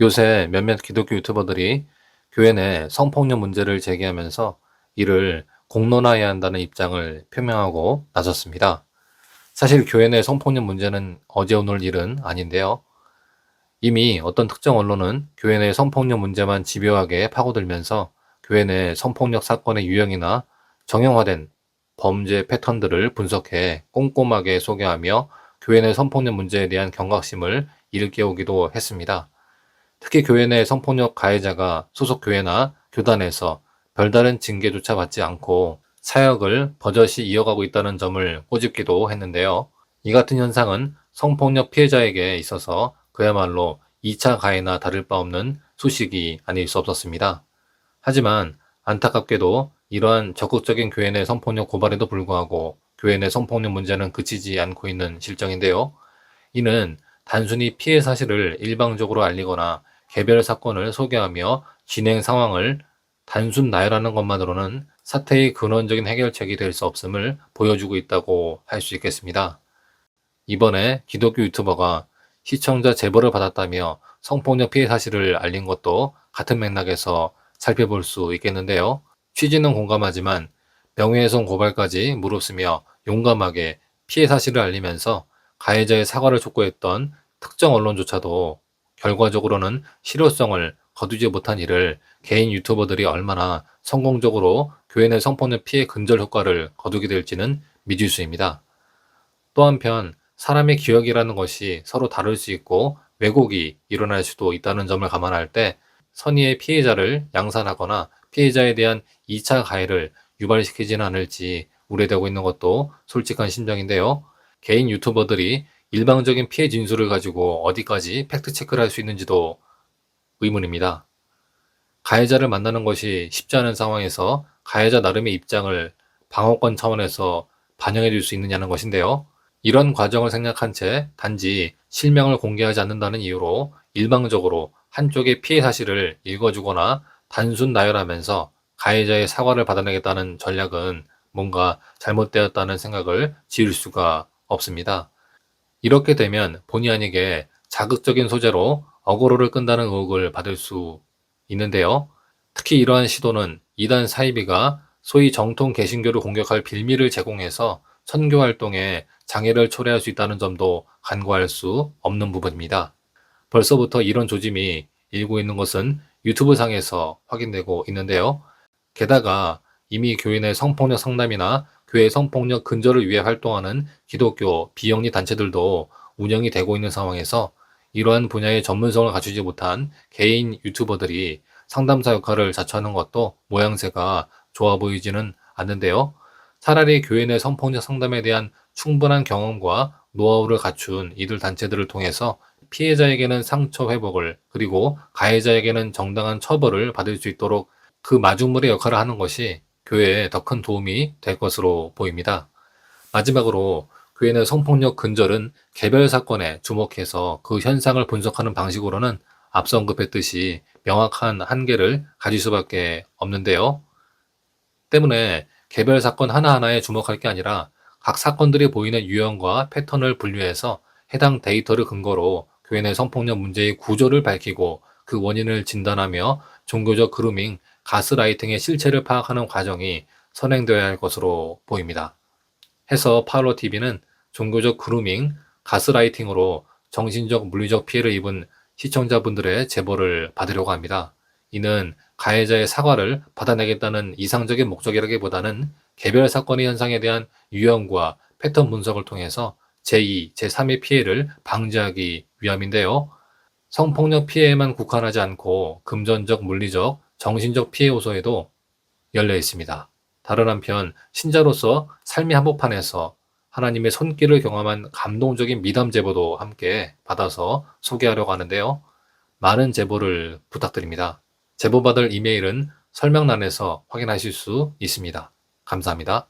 요새 몇몇 기독교 유튜버들이 교회 내 성폭력 문제를 제기하면서 이를 공론화해야 한다는 입장을 표명하고 나섰습니다. 사실 교회 내 성폭력 문제는 어제 오늘 일은 아닌데요. 이미 어떤 특정 언론은 교회 내 성폭력 문제만 집요하게 파고들면서 교회 내 성폭력 사건의 유형이나 정형화된 범죄 패턴들을 분석해 꼼꼼하게 소개하며 교회 내 성폭력 문제에 대한 경각심을 일깨우기도 했습니다. 특히 교회 내 성폭력 가해자가 소속 교회나 교단에서 별다른 징계조차 받지 않고 사역을 버젓이 이어가고 있다는 점을 꼬집기도 했는데요. 이 같은 현상은 성폭력 피해자에게 있어서 그야말로 2차 가해나 다를 바 없는 소식이 아닐 수 없었습니다. 하지만 안타깝게도 이러한 적극적인 교회 내 성폭력 고발에도 불구하고 교회 내 성폭력 문제는 그치지 않고 있는 실정인데요. 이는 단순히 피해 사실을 일방적으로 알리거나 개별 사건을 소개하며 진행 상황을 단순 나열하는 것만으로는 사태의 근원적인 해결책이 될 수 없음을 보여주고 있다고 할 수 있겠습니다. 이번에 기독교 유튜버가 시청자 제보를 받았다며 성폭력 피해 사실을 알린 것도 같은 맥락에서 살펴볼 수 있겠는데요. 취지는 공감하지만 명예훼손 고발까지 무릅쓰며 용감하게 피해 사실을 알리면서 가해자의 사과를 촉구했던 특정 언론조차도 결과적으로는 실효성을 거두지 못한 일을 개인 유튜버들이 얼마나 성공적으로 교회 내 성폭력 피해 근절 효과를 거두게 될지는 미지수입니다. 또 한편 사람의 기억이라는 것이 서로 다를 수 있고 왜곡이 일어날 수도 있다는 점을 감안할 때 선의의 피해자를 양산하거나 피해자에 대한 2차 가해를 유발시키지는 않을지 우려되고 있는 것도 솔직한 심정인데요. 개인 유튜버들이 일방적인 피해 진술을 가지고 어디까지 팩트체크를 할 수 있는지도 의문입니다. 가해자를 만나는 것이 쉽지 않은 상황에서 가해자 나름의 입장을 방어권 차원에서 반영해 줄 수 있느냐는 것인데요. 이런 과정을 생략한 채 단지 실명을 공개하지 않는다는 이유로 일방적으로 한쪽의 피해 사실을 읽어주거나 단순 나열하면서 가해자의 사과를 받아내겠다는 전략은 뭔가 잘못되었다는 생각을 지을 수가 없습니다. 이렇게 되면 본의 아니게 자극적인 소재로 어그로를 끈다는 의혹을 받을 수 있는데요. 특히 이러한 시도는 이단 사이비가 소위 정통 개신교를 공격할 빌미를 제공해서 선교 활동에 장애를 초래할 수 있다는 점도 간과할 수 없는 부분입니다. 벌써부터 이런 조짐이 일고 있는 것은 유튜브 상에서 확인되고 있는데요. 게다가 이미 교회 내 성폭력 상담이나 교회 성폭력 근절을 위해 활동하는 기독교 비영리 단체들도 운영이 되고 있는 상황에서 이러한 분야의 전문성을 갖추지 못한 개인 유튜버들이 상담사 역할을 자처하는 것도 모양새가 좋아 보이지는 않는데요. 차라리 교회 내 성폭력 상담에 대한 충분한 경험과 노하우를 갖춘 이들 단체들을 통해서 피해자에게는 상처 회복을 그리고 가해자에게는 정당한 처벌을 받을 수 있도록 그 마중물의 역할을 하는 것이 교회에 더 큰 도움이 될 것으로 보입니다. 마지막으로 교회 내 성폭력 근절은 개별 사건에 주목해서 그 현상을 분석하는 방식으로는 앞서 언급했듯이 명확한 한계를 가질 수밖에 없는데요. 때문에 개별 사건 하나하나에 주목할 게 아니라 각 사건들이 보이는 유형과 패턴을 분류해서 해당 데이터를 근거로 교회 내 성폭력 문제의 구조를 밝히고 그 원인을 진단하며 종교적 그루밍, 가스라이팅의 실체를 파악하는 과정이 선행되어야 할 것으로 보입니다. 해서 파울로TV는 종교적 그루밍, 가스라이팅으로 정신적, 물리적 피해를 입은 시청자분들의 제보를 받으려고 합니다. 이는 가해자의 사과를 받아내겠다는 이상적인 목적이라기보다는 개별 사건의 현상에 대한 유형과 패턴 분석을 통해서 제2, 제3의 피해를 방지하기 위함인데요. 성폭력 피해에만 국한하지 않고 금전적, 물리적, 정신적 피해 요소에도 열려 있습니다. 다른 한편 신자로서 삶의 한복판에서 하나님의 손길을 경험한 감동적인 미담 제보도 함께 받아서 소개하려고 하는데요. 많은 제보를 부탁드립니다. 제보받을 이메일은 설명란에서 확인하실 수 있습니다. 감사합니다.